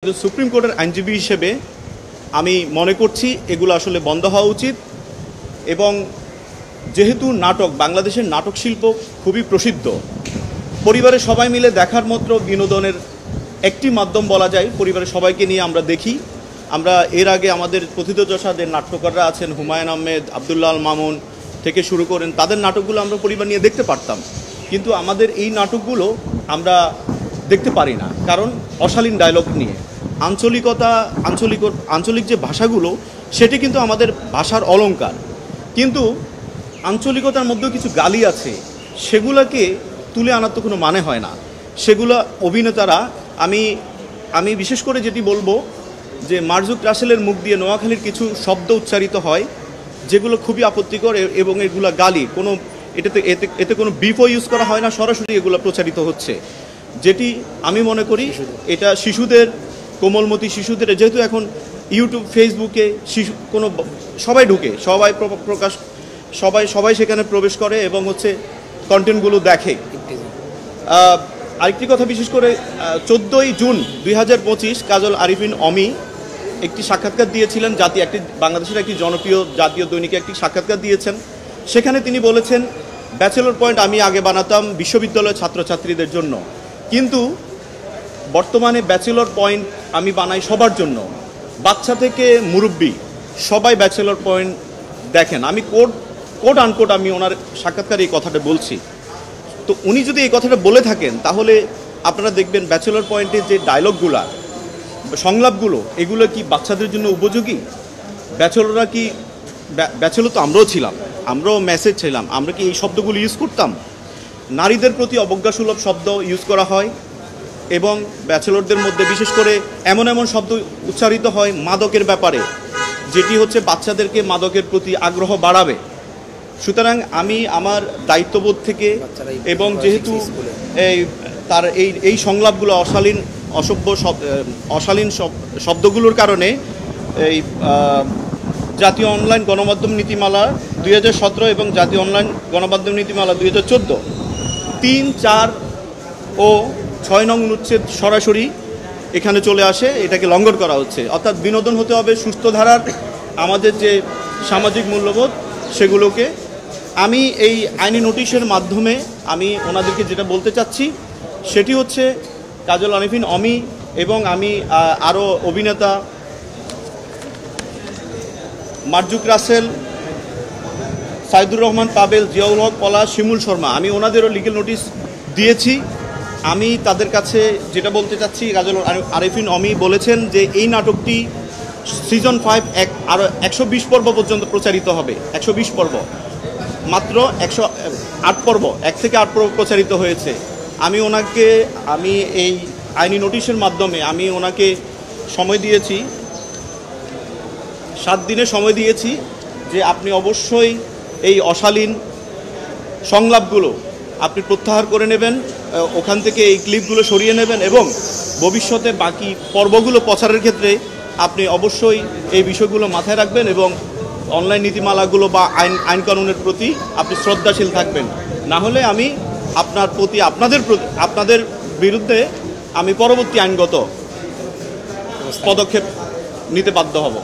Supreme কোর্টের আইনজীবী হিসেবে আমি মনে করছি এগুলো আসলে বন্ধ হওয়া উচিত। এবং যেহেতু নাটক, বাংলাদেশের নাটক শিল্প খুবই প্রসিদ্ধ, পরিবারের সবাই মিলে দেখার মতো বিনোদনের একটি মাধ্যম বলা যায়। পরিবারের সবাইকে নিয়ে আমরা দেখি। আমরা এর আগে আমাদের প্রথিতযশাদের নাট্যকাররা আছেন, হুমায়ুন আহমেদ, আবদুল্লাহ আল মামুন থেকে শুরু করেন, তাদের নাটকগুলো আমরা পরিবার নিয়ে দেখতে পারতাম। কিন্তু আমাদের এই নাটকগুলো আমরা দেখতে পারি না, কারণ অশালীন ডায়লগ নিয়ে আঞ্চলিক যে ভাষাগুলো, সেটি কিন্তু আমাদের ভাষার অলংকার, কিন্তু আঞ্চলিকতার মধ্যেও কিছু গালি আছে, সেগুলোকে তুলে আনার তো কোনো মানে হয় না। সেগুলো অভিনেতারা, আমি বিশেষ করে যেটি বলবো যে মারজুক রাসেলের মুখ দিয়ে নোয়াখালীর কিছু শব্দ উচ্চারিত হয় যেগুলো খুবই আপত্তিকর, এবং এগুলো গালি, কোনো এতে কোনো বিফও ইউজ করা হয় না, সরাসরি এগুলো প্রচারিত হচ্ছে, যেটি আমি মনে করি এটা শিশুদের, কোমলমতি শিশুদের, যেহেতু এখন ইউটিউব, ফেসবুকে সবাই ঢুকে, সবাই সেখানে প্রবেশ করে এবং কন্টেন্টগুলো দেখে। আরেকটি কথা, বিশেষ করে 14ই জুন 2025 কাজল আরিফিন অমি একটি সাক্ষাৎকার দিয়েছিলেন, বাংলাদেশের একটি জনপ্রিয় জাতীয় দৈনিকে একটি সাক্ষাৎকার দিয়েছেন। সেখানে তিনি বলেছেন, ব্যাচেলর পয়েন্ট আমি আগে বানাতাম বিশ্ববিদ্যালয়ের ছাত্রছাত্রীদের জন্য, কিন্তু বর্তমানে ব্যাচেলর পয়েন্ট আমি বানাই সবার জন্য, বাচ্চা থেকে মুরব্বী সবাই ব্যাচেলর পয়েন্ট দেখেন। আমি কোট আনকোট আমি ওনার সাক্ষাৎকারে এই কথাটা বলছি। তো উনি যদি এই কথাটা বলে থাকেন, তাহলে আপনারা দেখবেন ব্যাচেলর পয়েন্টের যে ডায়লগগুলো, সংলাপগুলো, এগুলো কি বাচ্চাদের জন্য উপযোগী? ব্যাচেলর তো আমরাও ছিলাম, আমরাও মেসেজ ছিলাম, আমরা কি এই শব্দগুলো ইউজ করতাম? নারীদের প্রতি অবজ্ঞাসুলভ শব্দ ইউজ করা হয়, এবং ব্যাচেলরদের মধ্যে বিশেষ করে এমন শব্দ উচ্চারিত হয় মাদকের ব্যাপারে, যেটি বাচ্চাদেরকে মাদকের প্রতি আগ্রহ বাড়াবে। সুতরাং আমি আমার দায়িত্ববোধ থেকে, এবং যেহেতু এই সংলাপগুলো অশালীন শব্দগুলোর কারণে এই জাতীয় অনলাইন গণমাধ্যম নীতিমালা 2017 এবং জাতীয় অনলাইন গণমাধ্যম নীতিমালা 2014 3, 4 ও 6 নং অনুচ্ছেদ সরাসরি এখানে চলে আসে, এটাকে লঙ্ঘন করা হচ্ছে। অর্থাৎ বিনোদন হতে হবে সুস্থ ধারার, আমাদের যে সামাজিক মূল্যবোধ সেগুলোকে। আমি এই আইনি নোটিশের মাধ্যমে আমি ওনাদেরকে যেটা বলতে চাচ্ছি সেটি হচ্ছে, কাজল আরিফিন অমি এবং আমি আরও অভিনেতা মারজুক রাসেল, সাইদুর রহমান পাবেল, জিয়াউল হক পলাশ, শিমুল শর্মা, আমি ওনাদেরও লিগ্যাল নোটিশ দিয়েছি। আমি তাদের কাছে যেটা বলতে চাচ্ছি, কাজল আরিফিন অমি বলেছেন যে এই নাটকটি সিজন 5 আরও 120 পর্ব পর্যন্ত প্রচারিত হবে। 120 পর্ব, মাত্র 108 পর্ব, 1 থেকে 8 পর্ব প্রচারিত হয়েছে। আমি এই আইনি নোটিশের মাধ্যমে আমি ওনাকে সময় দিয়েছি, 7 দিনের সময় দিয়েছি, যে আপনি অবশ্যই এই অশালীন সংলাপগুলো আপনি প্রত্যাহার করে নেবেন, ওখান থেকে এই ক্লিপগুলো সরিয়ে নেবেন, এবং ভবিষ্যতে বাকি পর্বগুলো প্রচারের ক্ষেত্রে আপনি অবশ্যই এই বিষয়গুলো মাথায় রাখবেন, এবং অনলাইন নীতিমালাগুলো বা আইন কানুনের প্রতি আপনি শ্রদ্ধাশীল থাকবেন। না হলে আমি আপনাদের বিরুদ্ধে আমি পরবর্তী আইনগত পদক্ষেপ নিতে বাধ্য হব।